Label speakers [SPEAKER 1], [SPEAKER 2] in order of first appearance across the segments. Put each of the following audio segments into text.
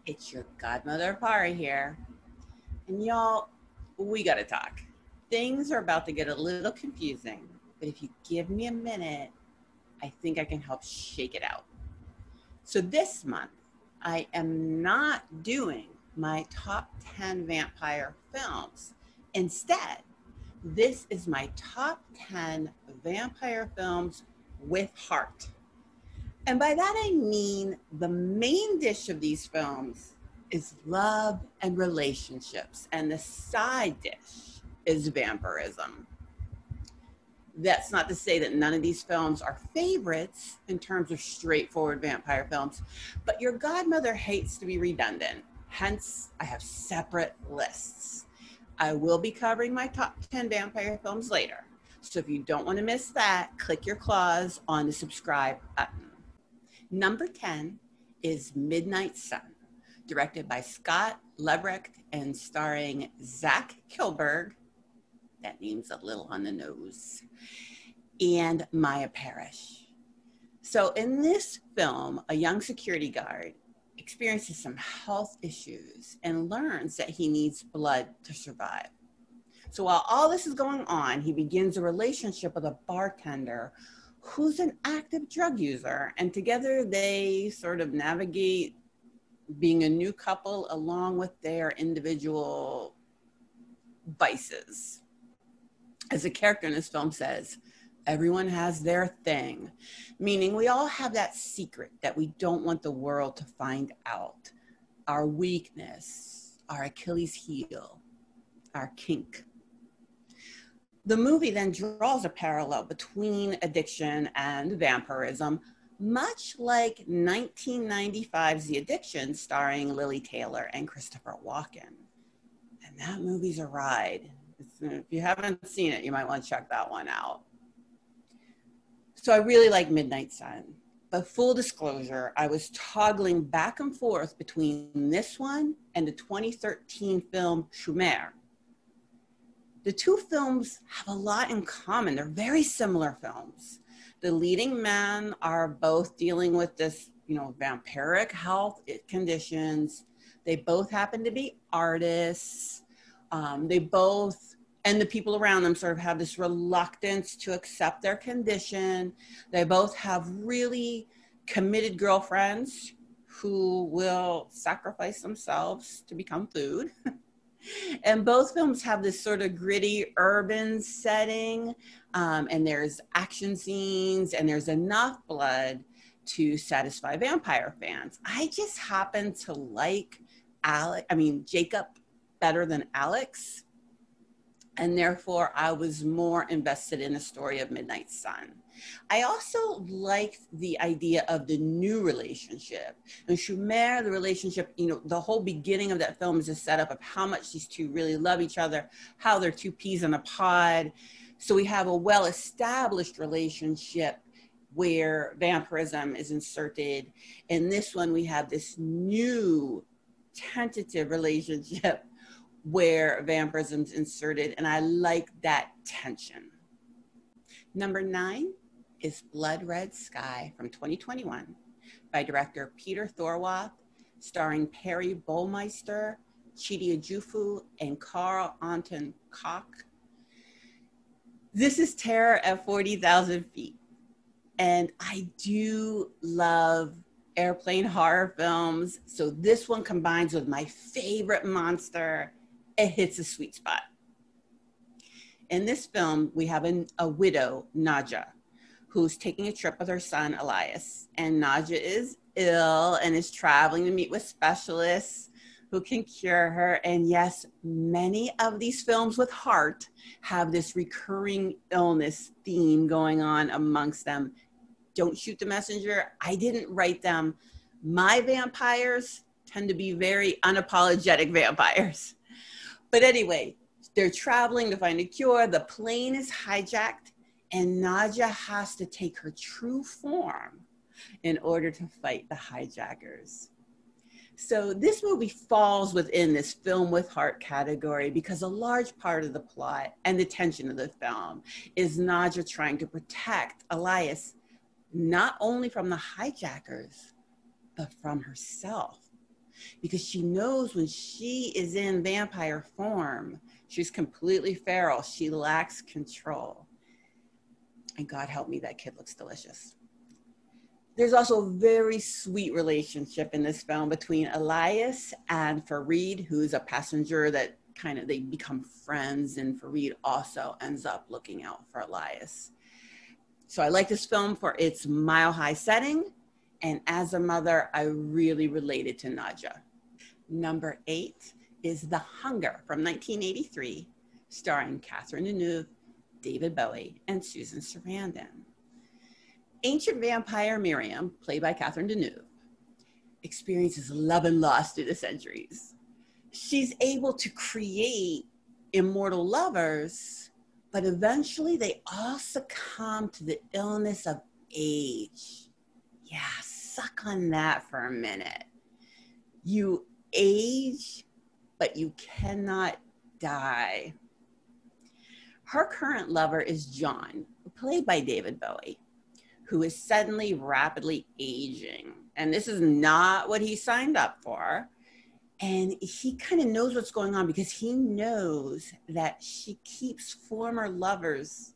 [SPEAKER 1] It's your godmother Pari here. And y'all, we gotta talk. Things are about to get a little confusing, but if you give me a minute, I think I can help shake it out. So this month, I am not doing my top 10 vampire films. Instead, this is my top 10 vampire films with heart. And by that I mean the main dish of these films is love and relationships, and the side dish is vampirism. That's not to say that none of these films are favorites in terms of straightforward vampire films, but your godmother hates to be redundant. Hence, I have separate lists. I will be covering my top 10 vampire films later. So if you don't want to miss that, click your claws on the subscribe button. Number 10 is Midnight Sun, directed by Scott Lebrecht and starring Zach Kilberg, that name's a little on the nose, and Maya Parrish. So in this film, a young security guard experiences some health issues and learns that he needs blood to survive. So while all this is going on, he begins a relationship with a bartender who's an active drug user, and together they sort of navigate being a new couple along with their individual vices. As the character in this film says, everyone has their thing, meaning we all have that secret that we don't want the world to find out. Our weakness, our Achilles heel, our kink. The movie then draws a parallel between addiction and vampirism, much like 1995's The Addiction, starring Lily Taylor and Christopher Walken. And that movie's a ride. If you haven't seen it, you might want to check that one out. So I really like Midnight Sun. But full disclosure, I was toggling back and forth between this one and the 2013 film Schumer. The two films have a lot in common. They're very similar films. The leading men are both dealing with this, vampiric health conditions. They both happen to be artists. And the people around them sort of have this reluctance to accept their condition. They both have really committed girlfriends who will sacrifice themselves to become food. And both films have this sort of gritty urban setting, and there's action scenes, and there's enough blood to satisfy vampire fans. I just happen to like Jacob better than Alex, and therefore I was more invested in the story of Midnight Sun. I also liked the idea of the new relationship. In Schumer, the relationship, the whole beginning of that film is a setup of how much these two really love each other, how they're two peas in a pod. So we have a well-established relationship where vampirism is inserted. In this one, we have this new tentative relationship where vampirism is inserted, and I like that tension. Number 9 is Blood Red Sky from 2021 by director Peter Thorwarth, starring Perry Bolmeister, Chidi Ejiofor, and Carl Anton Koch. This is terror at 40,000 feet. And I do love airplane horror films. So this one combines with my favorite monster. It hits a sweet spot. In this film, we have a widow, Nadja, who's taking a trip with her son, Elias. And Nadja is ill and is traveling to meet with specialists who can cure her. And yes, many of these films with heart have this recurring illness theme going on amongst them. Don't shoot the messenger. I didn't write them. My vampires tend to be very unapologetic vampires. But anyway, they're traveling to find a cure. The plane is hijacked, and Nadja has to take her true form in order to fight the hijackers. So this movie falls within this film with heart category because a large part of the plot and the tension of the film is Nadja trying to protect Elias, not only from the hijackers, but from herself. because she knows when she is in vampire form, she's completely feral. She lacks control. And God help me, that kid looks delicious. There's also a very sweet relationship in this film between Elias and Farid, who's a passenger that they become friends, and Farid also ends up looking out for Elias. So I like this film for its mile-high setting, and as a mother, I really related to Nadja. Number 8 is The Hunger from 1983, starring Catherine Deneuve, David Bowie, and Susan Sarandon. Ancient vampire Miriam, played by Catherine Deneuve, experiences love and loss through the centuries. She's able to create immortal lovers, but eventually they all succumb to the illness of age. Yeah, suck on that for a minute. You age, but you cannot die. Her current lover is John, played by David Bowie, who is suddenly rapidly aging. And this is not what he signed up for. And he kind of knows what's going on because he knows that she keeps former lovers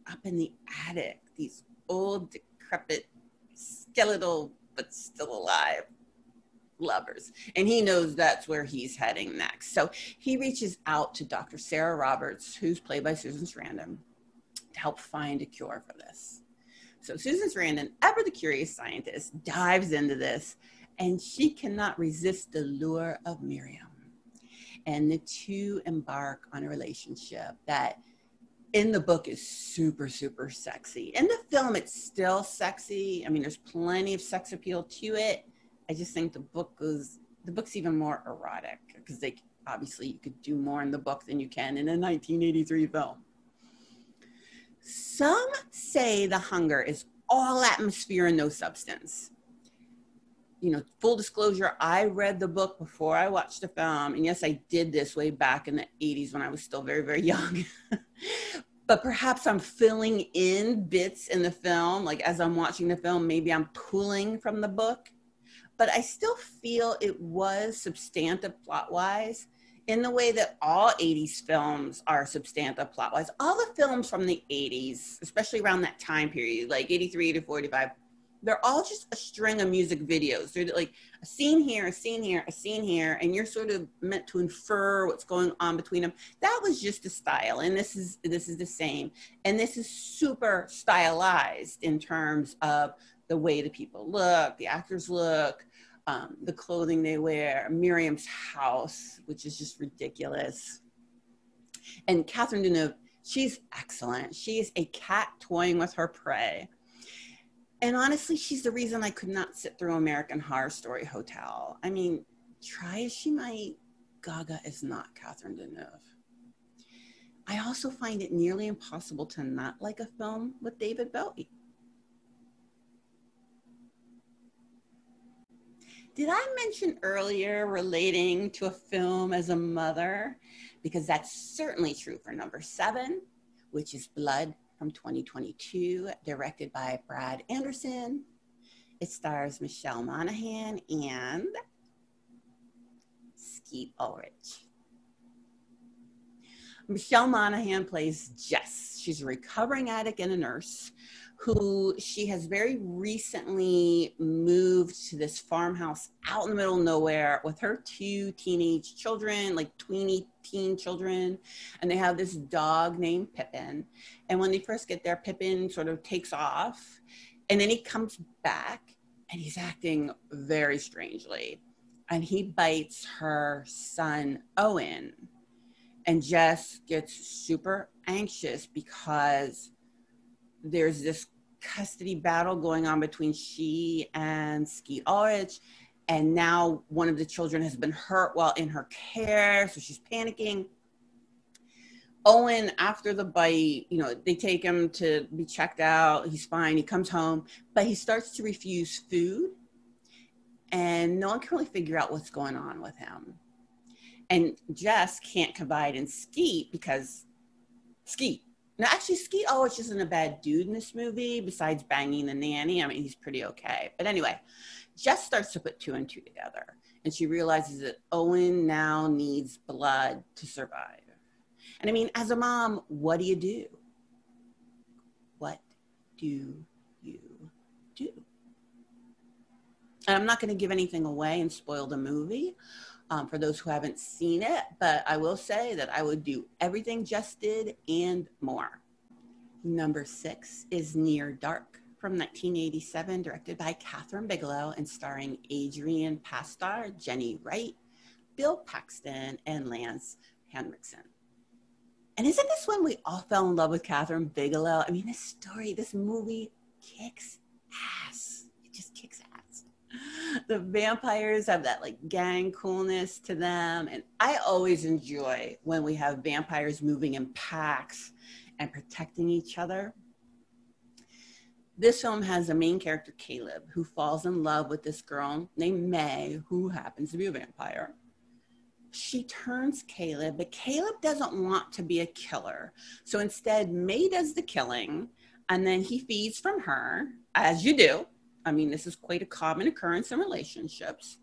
[SPEAKER 1] up in the attic, these old, decrepit, skeletal, but still alive lovers. And he knows that's where he's heading next. So he reaches out to Dr. Sarah Roberts, who's played by Susan Sarandon, to help find a cure for this. So Susan Sarandon, ever the curious scientist, dives into this, and she cannot resist the lure of Miriam. And the two embark on a relationship that in the book is super, super sexy. In the film, it's still sexy. I mean, there's plenty of sex appeal to it. I just think the book's even more erotic because obviously you could do more in the book than you can in a 1983 film. Some say The Hunger is all atmosphere and no substance. You know, full disclosure, I read the book before I watched the film. And yes, I did this way back in the 80s when I was still very, very young. But perhaps I'm filling in bits in the film. Like as I'm watching the film, maybe I'm pulling from the book. But I still feel it was substantive plot-wise in the way that all 80s films are substantive plot-wise. All the films from the 80s, especially around that time period, like 83 to 45, they're all just a string of music videos. They're like a scene here, a scene here, a scene here, and you're sort of meant to infer what's going on between them. That was just a style, and this is the same. And this is super stylized in terms of the way the people look, the actors look, the clothing they wear, Miriam's house, which is just ridiculous. And Catherine Deneuve, she's excellent. She's a cat toying with her prey. And honestly, she's the reason I could not sit through American Horror Story Hotel. I mean, try as she might, Gaga is not Catherine Deneuve. I also find it nearly impossible to not like a film with David Bowie. Did I mention earlier relating to a film as a mother? Because that's certainly true for number 7, which is Blood from 2022, directed by Brad Anderson. It stars Michelle Monaghan and Skeet Ulrich. Michelle Monaghan plays Jess. She's a recovering addict and a nurse who she has very recently moved to this farmhouse out in the middle of nowhere with her 2 teenage children, like tweeny teen children. And they have this dog named Pippin. And when they first get there, Pippin sort of takes off. And then he comes back and he's acting very strangely. And he bites her son, Owen. And Jess gets super anxious because there's this custody battle going on between she and Skeet Ulrich. And now one of the children has been hurt while in her care. So she's panicking. Owen, after the bite, you know, they take him to be checked out. He's fine. He comes home, but he starts to refuse food. And no one can really figure out what's going on with him. And Jess can't confide in Skeet because Now, actually, Skeet isn't a bad dude in this movie, besides banging the nanny. I mean, he's pretty okay. But anyway, Jess starts to put two and two together, and she realizes that Owen now needs blood to survive. And I mean, as a mom, what do you do? What do you do? And I'm not going to give anything away and spoil the movie for those who haven't seen it, but I will say that I would do everything Jess did and more. Number 6 is Near Dark from 1987, directed by Catherine Bigelow and starring Adrian Pastar, Jenny Wright, Bill Paxton, and Lance Henriksen. And isn't this when we all fell in love with Catherine Bigelow? I mean, this movie kicks ass. It just kicks ass. The vampires have that like gang coolness to them. And I always enjoy when we have vampires moving in packs and protecting each other. This film has a main character, Caleb, who falls in love with this girl named May, who happens to be a vampire. She turns Caleb, but Caleb doesn't want to be a killer. So instead, May does the killing, and then he feeds from her, as you do. I mean, this is quite a common occurrence in relationships.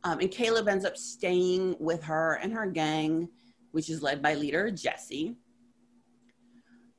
[SPEAKER 1] And Caleb ends up staying with her and her gang, which is led by leader Jesse.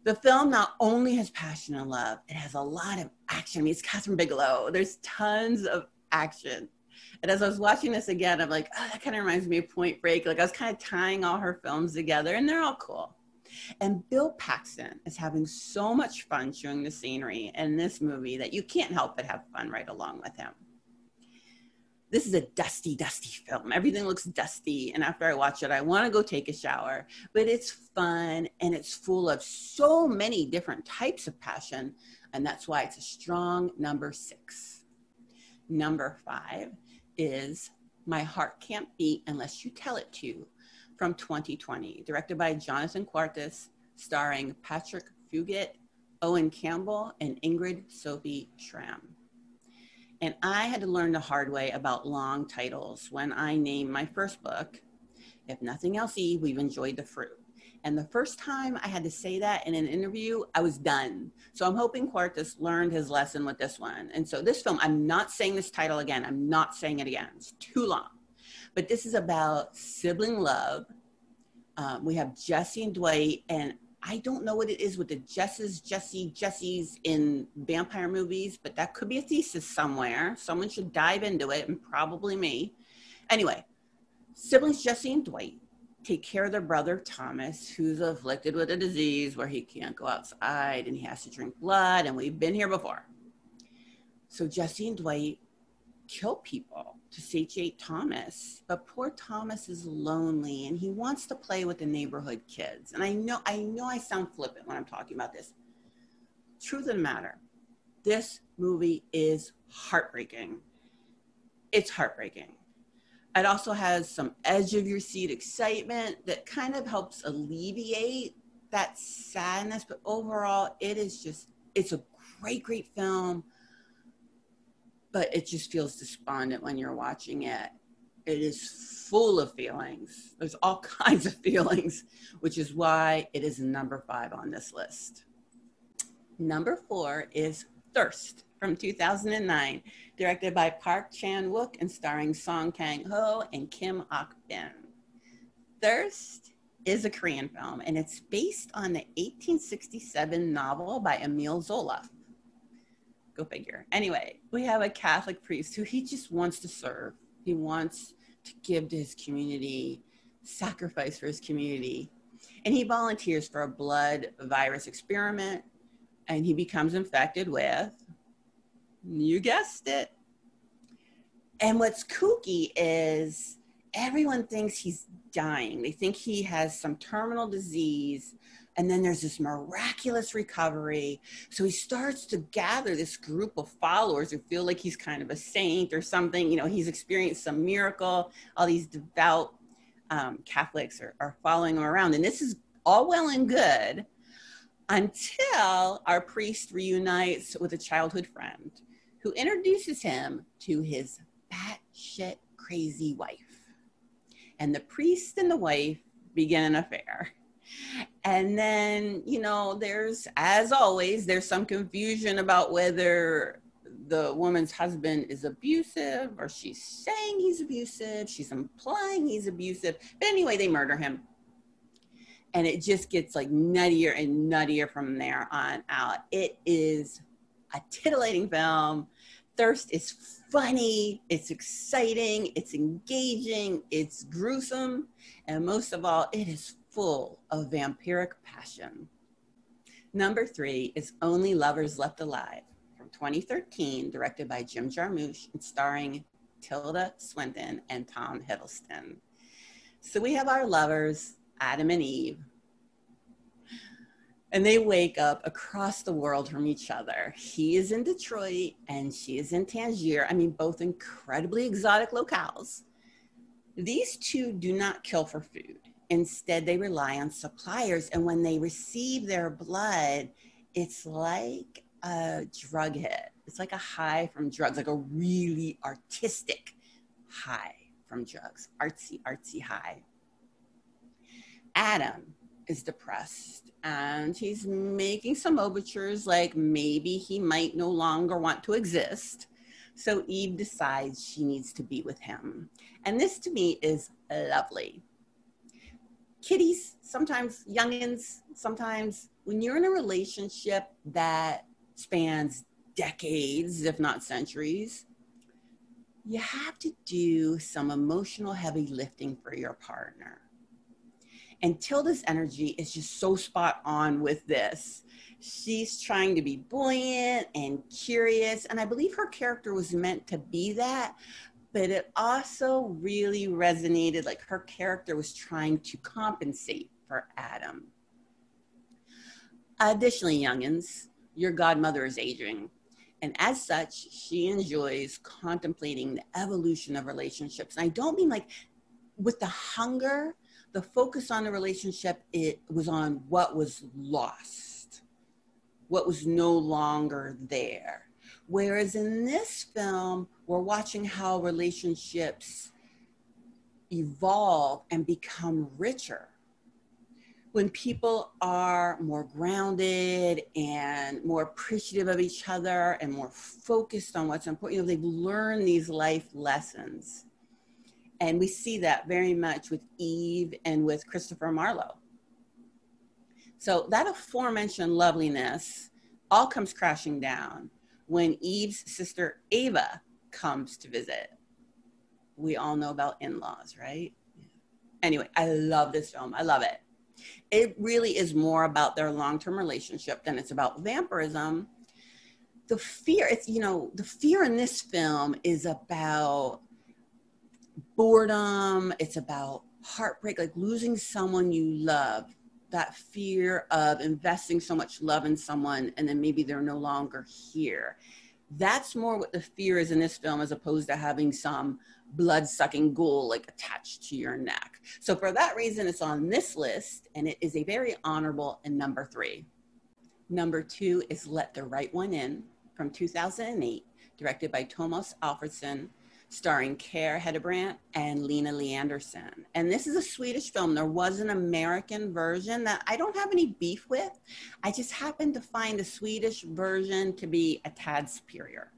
[SPEAKER 1] The film not only has passion and love, it has a lot of action. I mean, it's Catherine Bigelow. There's tons of action. And as I was watching this again, I'm like, oh, that kind of reminds me of Point Break. Like I was kind of tying all her films together, and they're all cool. And Bill Paxton is having so much fun showing the scenery in this movie that you can't help but have fun right along with him. This is a dusty, dusty film. Everything looks dusty. And after I watch it, I want to go take a shower. But it's fun, and it's full of so many different types of passion. And that's why it's a strong number 6. Number 5 is My Heart Can't Beat Unless You Tell It To from 2020, directed by Jonathan Quartus, starring Patrick Fugit, Owen Campbell, and Ingrid Sophie Schramm. And I had to learn the hard way about long titles when I named my first book, If Nothing Else, Eve, We've Enjoyed the Fruit. And the first time I had to say that in an interview, I was done. So I'm hoping Quartus learned his lesson with this one. And so this film, I'm not saying this title again. I'm not saying it again. It's too long. But this is about sibling love. We have Jesse and Dwight, and I don't know what it is with the Jessies in vampire movies, but that could be a thesis somewhere. Someone should dive into it, and probably me. Anyway, siblings Jesse and Dwight take care of their brother Thomas, who's afflicted with a disease where he can't go outside and he has to drink blood, and we've been here before. So Jesse and Dwight kill people to satiate Thomas, but poor Thomas is lonely and he wants to play with the neighborhood kids. And I know I sound flippant when I'm talking about this. Truth of the matter, this movie is heartbreaking. It's heartbreaking. It also has some edge of your seat excitement that kind of helps alleviate that sadness, but overall it's a great film. But it just feels despondent when you're watching it. It is full of feelings. There's all kinds of feelings, which is why it is number 5 on this list. Number 4 is Thirst from 2009, directed by Park Chan-wook and starring Song Kang-ho and Kim Ok-bin. Thirst is a Korean film, and it's based on the 1867 novel by Emile Zola. Go figure. Anyway, we have a Catholic priest who he just wants to serve. He wants to give to his community, sacrifice for his community. And he volunteers for a blood virus experiment, and he becomes infected with, you guessed it. And what's kooky is everyone thinks he's dying. They think he has some terminal disease. And then there's this miraculous recovery. So he starts to gather this group of followers who feel like he's kind of a saint or something. You know, he's experienced some miracle. All these devout Catholics are following him around. And this is all well and good until our priest reunites with a childhood friend who introduces him to his batshit crazy wife. And the priest and the wife begin an affair. And then, you know, as always, there's some confusion about whether the woman's husband is abusive, or she's saying he's abusive, she's implying he's abusive. But anyway, they murder him. And it just gets like nuttier and nuttier from there on out. It is a titillating film. Thirst is funny, it's exciting, it's engaging, it's gruesome, and most of all, it is full of vampiric passion. Number 3 is Only Lovers Left Alive from 2013, directed by Jim Jarmusch and starring Tilda Swinton and Tom Hiddleston. So we have our lovers, Adam and Eve, and they wake up across the world from each other. He is in Detroit and she is in Tangier. I mean, both incredibly exotic locales. These two do not kill for food. Instead, they rely on suppliers. And when they receive their blood, it's like a drug hit. It's like a high from drugs, like a really artistic high from drugs. Artsy, artsy high. Adam is depressed and he's making some overtures like maybe he might no longer want to exist. So Eve decides she needs to be with him. And this to me is lovely. Kiddies, sometimes youngins, sometimes when you're in a relationship that spans decades, if not centuries, you have to do some emotional heavy lifting for your partner. And Tilda's energy is just so spot on with this. She's trying to be buoyant and curious, and I believe her character was meant to be that, but it also really resonated, like her character was trying to compensate for Adam. Additionally, youngins, your godmother is aging, and as such, she enjoys contemplating the evolution of relationships. And I don't mean like with the hunger, the focus on the relationship, it was on what was lost, what was no longer there. Whereas in this film, we're watching how relationships evolve and become richer. When people are more grounded and more appreciative of each other and more focused on what's important, they've learned these life lessons. And we see that very much with Eve and with Christopher Marlowe. So that aforementioned loveliness all comes crashing down when Eve's sister Ava comes to visit. We all know about in-laws, right? Anyway, I love this film. I love it. It really is more about their long-term relationship than it's about vampirism. The fear, the fear in this film is about boredom, it's about heartbreak, like losing someone you love, that fear of investing so much love in someone and then maybe they're no longer here. That's more what the fear is in this film, as opposed to having some blood-sucking ghoul like attached to your neck. So for that reason, it's on this list, and it is a very honorable in number 3. Number 2 is Let the Right One In from 2008, directed by Tomas Alfredson, starring Care Hedebrandt and Lena Leandersson. And this is a Swedish film. There was an American version that I don't have any beef with. I just happened to find the Swedish version to be a tad superior.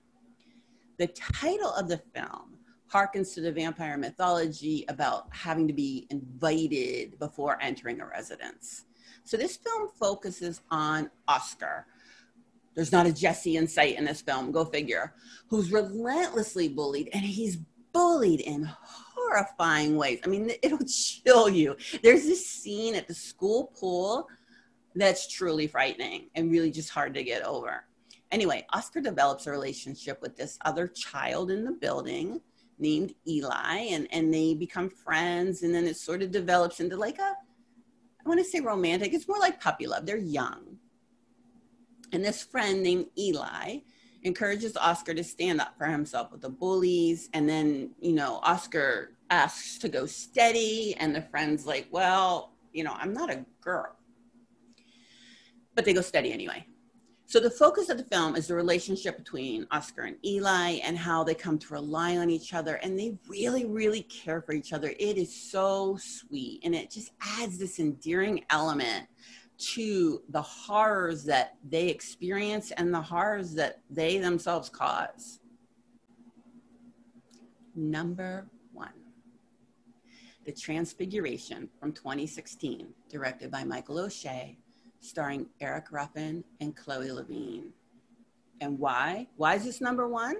[SPEAKER 1] The title of the film harkens to the vampire mythology about having to be invited before entering a residence. So this film focuses on Oscar. There's not a Jesse in sight in this film, go figure, who's relentlessly bullied, and he's bullied in horrifying ways. I mean, it'll chill you. There's this scene at the school pool that's truly frightening and really just hard to get over. Anyway, Oscar develops a relationship with this other child in the building named Eli, and they become friends, and then it sort of develops into like I want to say romantic, it's more like puppy love. They're young. And this friend named Eli encourages Oscar to stand up for himself with the bullies. And then, Oscar asks to go steady. And the friend's like, well, I'm not a girl. But they go steady anyway. So the focus of the film is the relationship between Oscar and Eli and how they come to rely on each other. And they really, really care for each other. It is so sweet. And it just adds this endearing element to the horrors that they experience and the horrors that they themselves cause. Number 1, The Transfiguration from 2016, directed by Michael O'Shea, starring Eric Ruffin and Chloe Levine. And why? Why is this number 1?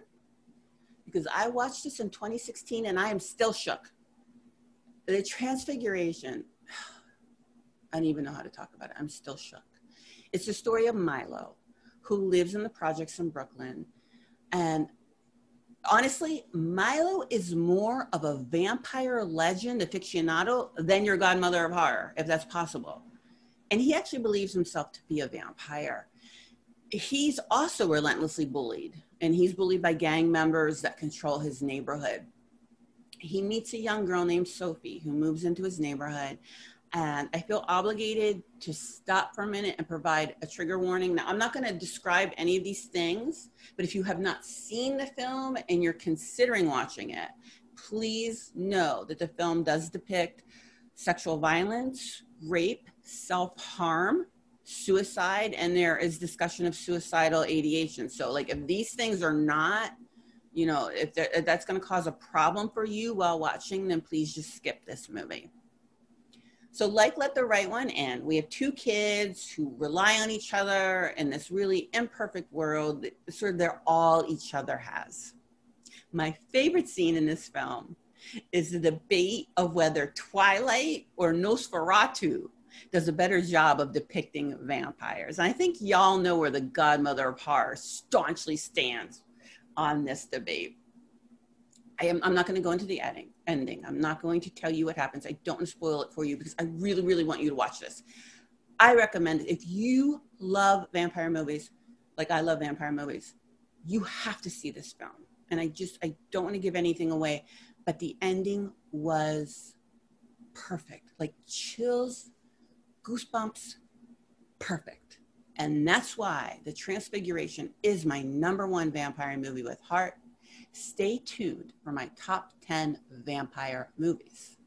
[SPEAKER 1] Because I watched this in 2016 and I am still shook. The Transfiguration, I don't even know how to talk about it. I'm still shook. It's the story of Milo, who lives in the projects in Brooklyn. And honestly, Milo is more of a vampire legend aficionado than your Godmother of horror, if that's possible. And he actually believes himself to be a vampire. He's also relentlessly bullied, and he's bullied by gang members that control his neighborhood. He meets a young girl named Sophie who moves into his neighborhood. And I feel obligated to stop for a minute and provide a trigger warning. Now, I'm not going to describe any of these things, but if you have not seen the film and you're considering watching it, please know that the film does depict sexual violence, rape, self-harm, suicide, and there is discussion of suicidal ideation. So like if these things are not, you know, if that's going to cause a problem for you while watching, then please just skip this movie. So like Let the Right One In, we have 2 kids who rely on each other in this really imperfect world that sort of they're all each other has. My favorite scene in this film is the debate of whether Twilight or Nosferatu does a better job of depicting vampires. And I think y'all know where the Godmother of horror staunchly stands on this debate. I'm not going to go into the ending. I'm not going to tell you what happens. I don't want to spoil it for you because I really, really want you to watch this. I recommend it. If you love vampire movies, like I love vampire movies, you have to see this film. And I don't want to give anything away, but the ending was perfect. Like chills, goosebumps, perfect. And that's why The Transfiguration is my number 1 vampire movie with heart. Stay tuned for my top 10 vampire movies.